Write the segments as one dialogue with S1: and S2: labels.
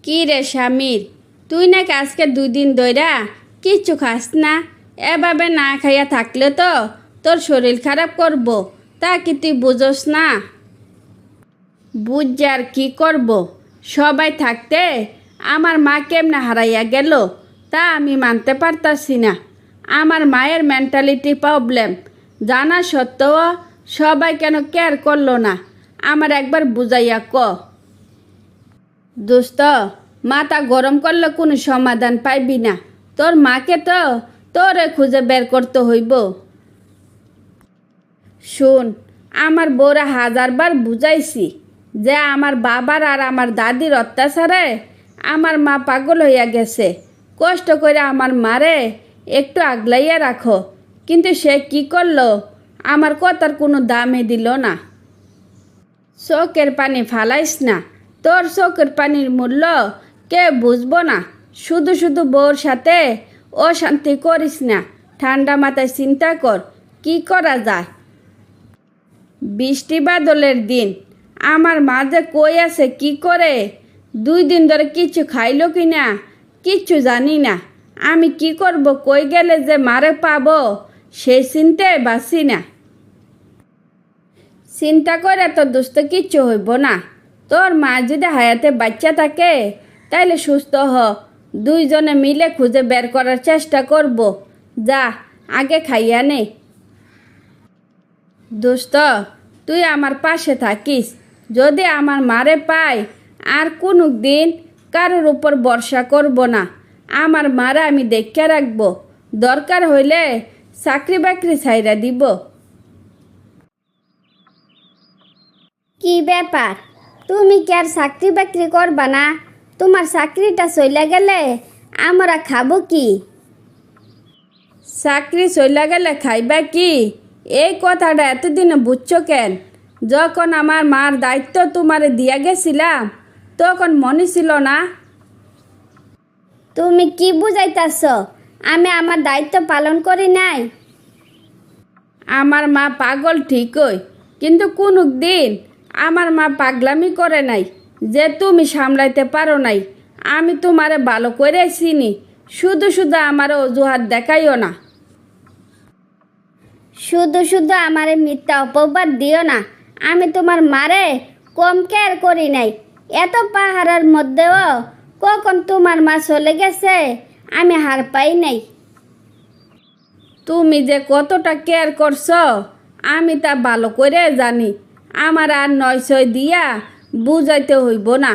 S1: কি রে স্বামীর, তুই নাকি আজকে 2 দিন ধইরা কিচ্ছু খাস না? এভাবে না খাইয়া থাকলে তো তোর শরীর খারাপ করব, তা কি তুই বুঝোস না? বুঝ আর কি করব, সবাই থাকতে আমার মা কেমনে হারাইয়া গেল তা আমি মানতে পারতাছি না। আমার মায়ের মেন্টালিটি প্রবলেম জানা সত্ত্বেও সবাই কেন কেয়ার করলো না, আমার একবার বুঝাইয়া ক। দোস্ত, মাথা গরম করলে কোনো সমাধান পাইবি না। তোর মাকে তো তোরে খুঁজে বের করতে হইব। শুন, আমার বউরা 1000বার বুঝাইছি যে আমার বাবার আর আমার দাদির অত্যাচারে আমার মা পাগল হইয়া গেছে। কষ্ট করে আমার মারে একটু আগলাইয়া রাখো, কিন্তু সে কি করলো? আমার কথার কোনো দামে দিল না। চোখের পানি ফালাইস না, তোর চোখের পানির মূল্য কে বুঝবো না। শুধু শুধু বউর সাথে অশান্তি করিস না, ঠান্ডা মাথায় চিন্তা কর কি করা যায়। বৃষ্টি বাদলের দিন আমার মা যে কই আছে কি করে, 2 দিন ধরে কিছু খাইলো কি না কিচ্ছু জানি না। আমি কি করব, কই গেলে যে মারে পাবো সেই চিন্তায় বাঁচি না। চিন্তা করে তো দোস্ত কিচ্ছু হইব না। তোর মা যদি হায়াতে বাচ্চা থাকে তাইলে সুস্থ হ, 2জনে মিলে খুঁজে বের করার চেষ্টা করব। যা আগে খাইয়া নে। দোস্ত, তুই আমার পাশে থাকিস। যদি আমার মারে পাই আর কোনো দিন কারোর উপর ভরসা করব না। আমার মারে আমি দেখে রাখব, দরকার হইলে চাকরি বাকরি ছাইরা দিব।
S2: কি ব্যাপার, তুমি কি আর চাকরি বাকরি করবা না? তোমার চাকরিটা চলে গেলে আমরা খাবো কি?
S1: চাকরি চলে গেলে খাইবা কি, এই কথাটা এতদিনে বুঝছো কেন? যখন আমার মার দায়িত্ব তোমারে দিয়া গেছিলাম তখন মনে ছিল না?
S2: তুমি কি বুঝাইতাছ? আমি আমার দায়িত্ব পালন করি নাই?
S1: আমার মা পাগল ঠিকই, কিন্তু কোনো দিন আমার মা পাগলামি করে নাই যে তুমি সামলাইতে পারো নাই। আমি তোমারে ভালো করে চিনি, শুধু শুধু আমার অজুহাত দেখাইও না।
S2: শুধু শুধু আমারে মিথ্যা অপবাদ দিও না। আমি তোমার মারে কম কেয়ার করি নাই। এত পাহাড়ের মধ্যেও কখন তোমার মা চলে গেছে আমি হার পাই নাই।
S1: তুমি যে কতটা কেয়ার করছো আমি তা ভালো করে জানি। আমার আর 9 দিয়া বুঝাইতে হইব না।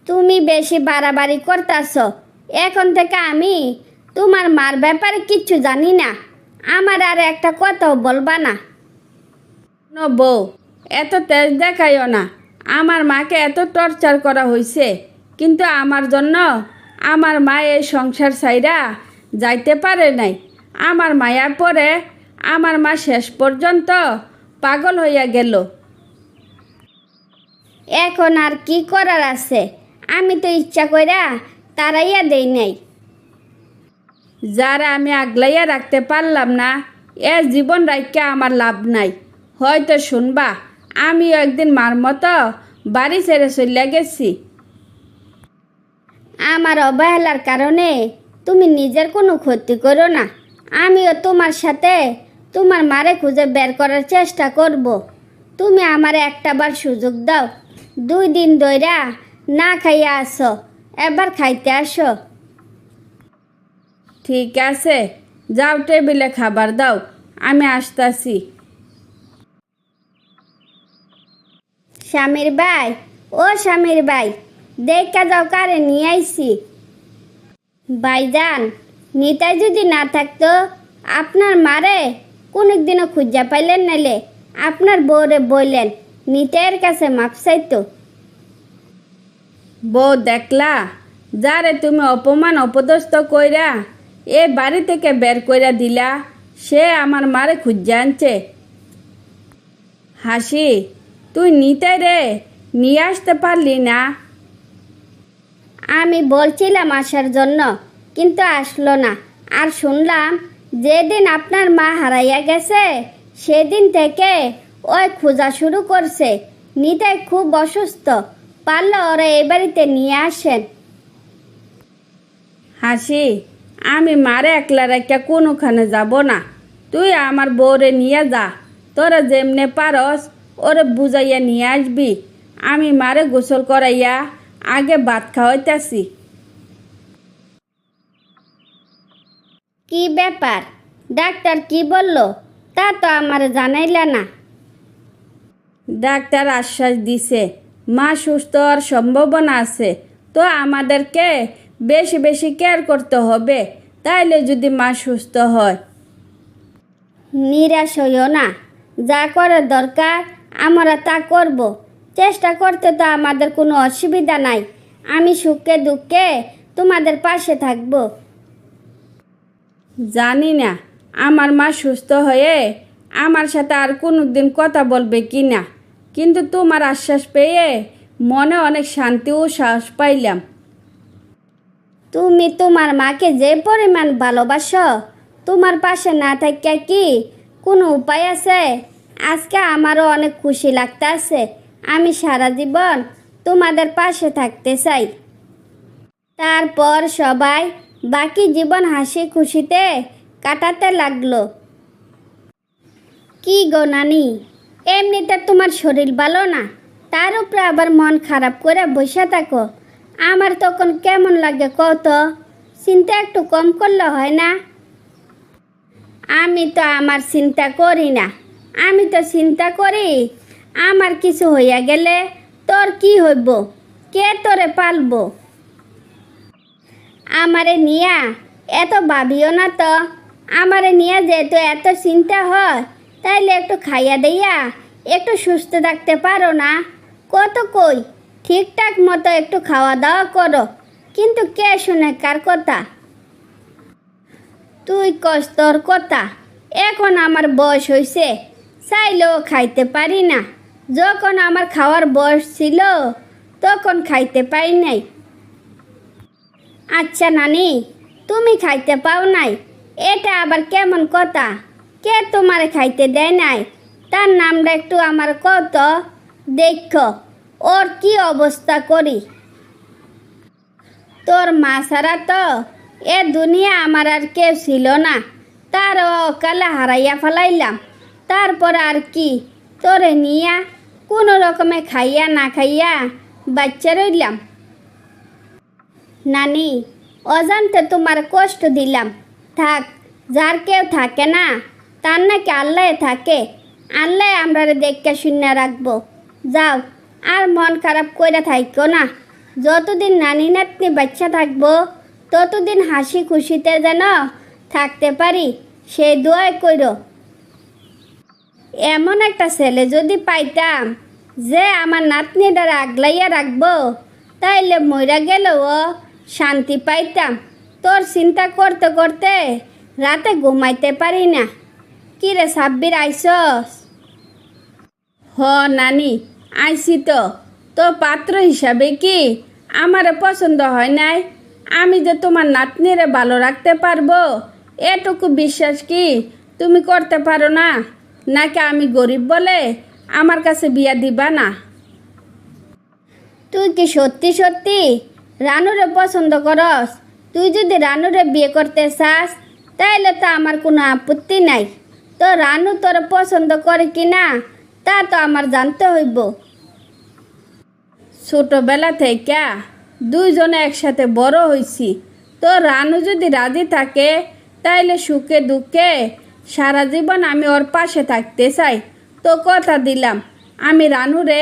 S2: তুমি বেশি বাড়াবাড়ি করতেছ। এখন থেকে আমি তোমার মার ব্যাপারে কিচ্ছু জানি না। আমার আর একটা কথাও বলবা না।
S1: বউ, এত তেজ দেখাইও না। আমার মাকে এত টর্চার করা হয়েছে, কিন্তু আমার জন্য আমার মা এই সংসার ছাইরা যাইতে পারে নাই। আমার মায়ার পরে আমার মা শেষ পর্যন্ত পাগল হইয়া গেল।
S2: এখন আর কি করার আছে? আমি তো ইচ্ছা কইরা তারাইয়া দেই নাই।
S1: যারা আমি আগলাইয়া রাখতে পারলাম না, এ জীবন রাখতে আমার লাভ নাই। হয়তো শুনবা আমিও একদিন মার মতো বাড়ি ছেড়ে চলে গেছি।
S2: আমার অবহেলার কারণে তুমি নিজের কোনো ক্ষতি করো না। আমিও তোমার সাথে তোমার মারে খুঁজে বের করার চেষ্টা করব। তুমি আমারে একটাবার সুযোগ দাও। 2 দিন ধইরা না খাইয়া আসো, এবার খাইতে আসো।
S1: ঠিক আছে, যাও টেবিলে খাবার দাও, আমি আসতাছি।
S2: স্বামীর ভাই, ও স্বামীর ভাই, দেখা যাও কারে নিয়ে আইছি। ভাইজান, নিতাই যদি না থাকতো আপনার মারে কোনোদিনও খুঁজা পাইলেন নাইলে আপনার বউরে বললেন নিতাইয়ের কাছে মাপ চাইতো।
S1: বউ দেখলা, যারে তুমি অপমান অপদস্থ কইরা এ বাড়ি থেকে বের কইরা দিলা, সে আমার মারে খুঁজা আনছে। হাসি, তুই নিতাই রে নিয়ে আসতে পারলি না?
S2: আমি বলছিলাম আসার জন্য, কিন্তু আসলো না। আর শুনলাম যেদিন আপনার মা হারাইয়া গেছে সেদিন থেকে ওই খোঁজা শুরু করছে। নিতাই খুব অসুস্থ, পারলে ওরা এই বাড়িতে নিয়ে আসেন।
S1: হাসি, আমি মারে একলা রেখে কোনোখানে যাব না। তুই আমার বউরে নিয়ে যা, তোরা যেমনে পারস ওরে বুঝাইয়া নিয়ে আসবি। আমি মারে গোসল করাইয়া আগে ভাত খাওয়াইতেছি।
S2: কি ব্যাপার, ডাক্তার কি বলল তা তো আমার জানাইলা না।
S1: ডাক্তার আশ্বাস দিছে মা সুস্থ হওয়ার সম্ভাবনা আছে, তো আমাদেরকে বেশি বেশি কেয়ার করতে হবে, তাইলে যদি মা সুস্থ হয়।
S2: নিরাশ হইও না, যা করার দরকার আমরা তা করব। চেষ্টা করতে তো আমাদের কোনো অসুবিধা নাই। আমি সুখে দুঃখে তোমাদের পাশে থাকব।
S1: জানি না আমার মা সুস্থ হয়ে আমার সাথে আর কোনো দিন কথা বলবে কি না, কিন্তু তোমার আশ্বাস পেয়ে মনে অনেক শান্তি ও সাহস পাইলাম।
S2: তুমি তোমার মাকে যে পরিমাণ ভালোবাসো, তোমার পাশে না থাকা কি কোনো উপায় আছে? আজকে আমারও অনেক খুশি লাগতেছে। আমি সারা জীবন তোমাদের পাশে থাকতে চাই। তারপর সবাই বাকি জীবন হাসি খুশিতে কাটাতে লাগলো। কি গো নানি, এমনিতে তোমার শরীর ভালো না, তার উপরে আবার মন খারাপ করে বসে থাকো। আমার তখন কেমন লাগে কত? চিন্তা একটু কম করলে হয় না? আমি তো আমার চিন্তা করি না। আমি তো চিন্তা করি আমার কিছু হইয়া গেলে তোর কি হইব, কে তোরে পালবো। আমারে নিয়া এত ভাবিও না তো। আমারে নিয়া যেহেতু এত চিন্তা হয়, তাইলে একটু খাইয়া দিয়া একটু সুস্থ থাকতে পারো না? কত কই ঠিকঠাক মতো একটু খাওয়া দাওয়া করো, কিন্তু কে শুনে কার কথা? তুই কস তোর কথা। এখন আমার বয়স হয়েছে, চাইলেও খাইতে পারি না। যখন আমার খাওয়ার বয়স ছিল তখন খাইতে পাই নাই। আচ্ছা নানি, তুমি খাইতে পাও নাই, এটা আবার কেমন কথা? কে তোমারে খাইতে দেয় নাই? তার নামটা একটু আমার কত, দেখো ওর কি অবস্থা করি। তোর মা ছাড়া তো এ দুনিয়া আমার আর কেউ ছিল না, তার অকালে হারাইয়া ফেলাইলাম। তারপর আর কি, তোরে নিয়া কোনো রকমে খাইয়া না খাইয়া বাচ্চা রইলাম। নানি, অজান্তে তোমার কষ্ট দিলাম। থাক, যার কেউ থাকে না তার নাকি আল্লাহ থাকে। আল্লাহ আমরা দেখে শুনে রাখবো। যাও, আর মন খারাপ করে থাকো না। যতদিন নানি নাতনি বাচ্চা থাকবো ততদিন হাসি খুশিতে যেন থাকতে পারি, সেই দোয়াই কইরো। এমন একটা ছেলে যদি পাইতাম যে আমার নাতনিটার আগলাইয়া রাখবো, তাইলে মইরা গেলেও শান্তি পাইতাম। তোর চিন্তা করতে করতে রাতে ঘুমাইতে পারি না। কি রে সাব্বির, আইসস?
S1: হ নানি, আইসি তো। তো পাত্র হিসাবে কি আমারে পছন্দ হয় নাই? আমি যে তোমার নাতনিরে ভালো রাখতে পারবো এটুকু বিশ্বাস কি তুমি করতে পারো না? নাকি আমি গরিব বলে আমার কাছে বিয়া দিবা না?
S2: তুই কি সত্যি সত্যি রানুরে পছন্দ করস? তুই যদি রানুরে বিয়ে করতে চাস তাইলে তো আমার কোনো আপত্তি নাই। তো রানু তোর পছন্দ করে কি না তা তো আমার জানতে হইব।
S1: ছোটবেলা থেকে দুইজনে একসাথে বড় হয়েছি, তো রানু যদি রাজি থাকে তাইলে সুখে দুঃখে সারা জীবন আমি ওর পাশে থাকতে চাই। তো কথা দিলাম আমি রানুরে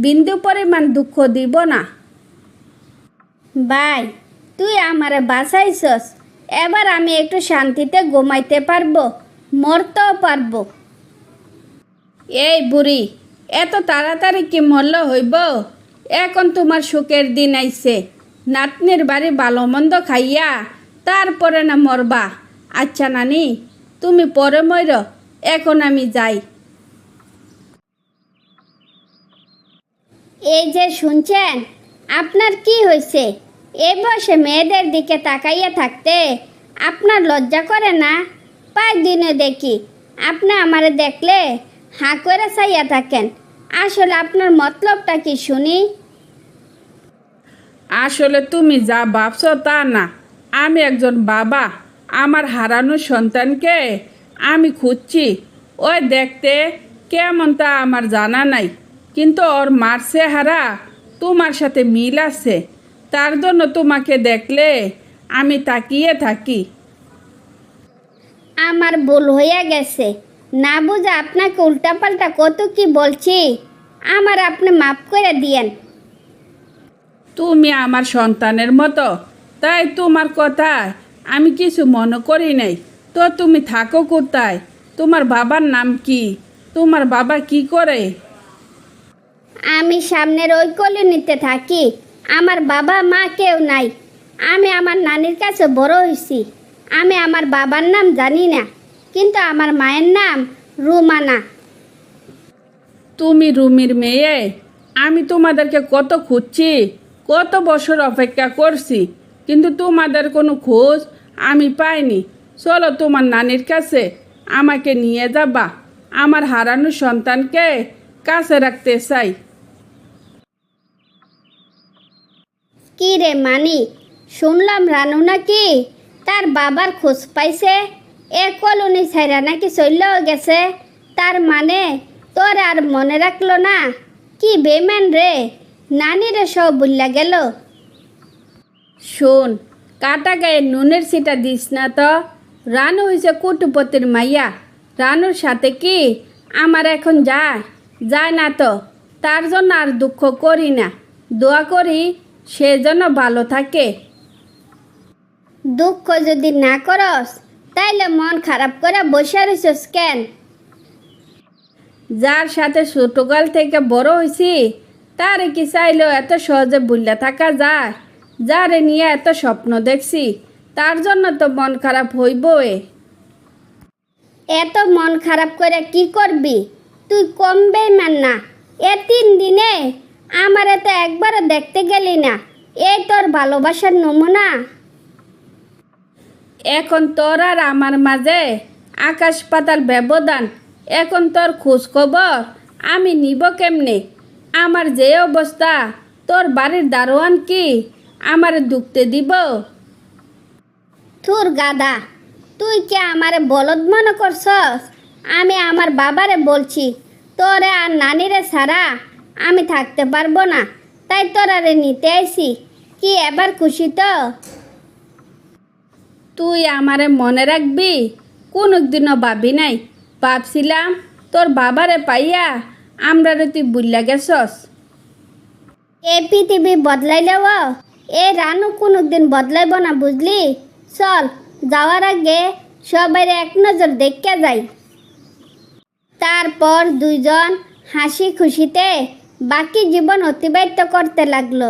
S1: বিন্দু পরিমাণ দুঃখ দিব না।
S2: ভাই, তুই আমারে বাঁচাইছস। এবার আমি একটু শান্তিতে ঘুমাইতে পারবো, মরতেও পারবো।
S1: এই বুড়ি, এত তাড়াতাড়ি কি মরল হইব? এখন তোমার সুখের দিন আইছে। নাতনির বাড়ি ভালো মন্দ খাইয়া তারপরে না মরবা। আচ্ছা নানি, তুমি পরে মর, এখন আমি যাই।
S2: এই যে শুনছেন, আপনার কি হয়েছে? এ বয়সে মেয়েদের দিকে তাকাইয়া থাকতে আপনার লজ্জা করে না? প্রায় দিনে দেখি আপনি আমারে দেখলে হাঁ করে চাইয়া থাকেন। আসলে আপনার মতলবটা কি শুনি?
S1: আসলে তুমি যা ভাবছো তা না। আমি একজন বাবা, আমার হারানো সন্তানকে আমি খুঁজছি। ওই দেখতে কেমন তা আমার জানা নাই, কিন্তু ওর মার চেহারা তোমার সাথে মিল আছে। তার জন্য তোমাকে দেখলে আমি তাকিয়ে থাকি।
S2: আমার ভুল হয়ে গেছে, না বুঝে আপনাকে উল্টাপাল্টা কত কি বলছি। আমার আপনি মাফ করে দিয়েন।
S1: তুমি আমার সন্তানের মতো, তাই তোমার কথায় আমি কিছু মনে করি নাই। তো তুমি থাকো কোথায়? তোমার বাবার নাম কি? তোমার বাবা কি করে?
S2: আমি সামনের ওই কলোনিতে থাকি। আমার বাবা মা কেউ নাই। আমি আমার নানির কাছে বড় হয়েছি। আমি আমার বাবার নাম জানি না, কিন্তু আমার মায়ের নাম রুমানা।
S1: তুমি রুমির মেয়ে। আমি তোমাদেরকে কত খুঁজছি, কত বছর অপেক্ষা করছি, কিন্তু তোমাদের কোনো খোঁজ আমি পাইনি। চলো তোমার নানির কাছে আমাকে নিয়ে যাবা। আমার হারানো সন্তানকে কাছে রাখতে চাই।
S2: কি রে মানি, শুনলাম রানু নাকি তার বাবার খোঁজ পাইছে। এ কলোনি ছাইরা নাকি চললেও গেছে। তার মানে তোর আর মনে রাখলো না? কি বেমান রে, নানিরে সব বুল্লা গেল।
S1: শোন, কাটা গায়ে নুনের সিটা দিস না তো। রানু হয়েছে কুটুপতির মাইয়া। রানুর সাথে কি আমার এখন যায়? যায় না তো। তার জন্য আর দুঃখ করি না, দোয়া করি সে যেন ভালো থাকে।
S2: দুঃখ যদি না করস, তাইলে মন খারাপ করে বসে রইছস কেন?
S1: যার সাথে ছোটকাল থেকে বড় হয়েছি, তারে কি চাইলেও এত সহজে ভুলে থাকা যায়? যারে নিয়ে এত স্বপ্ন দেখছি, তার জন্য তো মন খারাপ হইবই।
S2: এত মন খারাপ করে কি করবি? তুই কম বেইমান না। এ 3 দিনে আমার তো একবারও দেখতে গেলি না। এই তোর ভালোবাসার নমুনা।
S1: এখন তোর আর আমার মাঝে আকাশ পাতাল ব্যবধান। এখন তোর খোঁজ খবর আমি নিব কেমনে? আমার যে অবস্থা, তোর বাড়ির দারোয়ান কি আমার দুখতে দিব?
S2: তোর গাদা, তুই কি আমারে বলদ মনে করছস? আমি আমার বাবারে বলছি, তোরে আর নানিরে ছাড়া আমি থাকতে পারবো না, তাই তোরারে নিতে আইছি। কি এবার খুশি তো?
S1: তুই আমারে মনে রাখবি কোনোদিনও ভাবি নাই। ভাবছিলাম তোর বাবারে পাইয়া আমরারে তুই বুল্লা গেছস।
S2: এই পৃথিবী বদলাইলেও এই রানু কোনোদিন বদলাইব না, বুঝলি? চল, যাওয়ার আগে সবাই এক নজর দেখে যাই। তারপর দুইজন হাসি খুশিতে বাকি জীবন অতিবাহিত করতে লাগলো।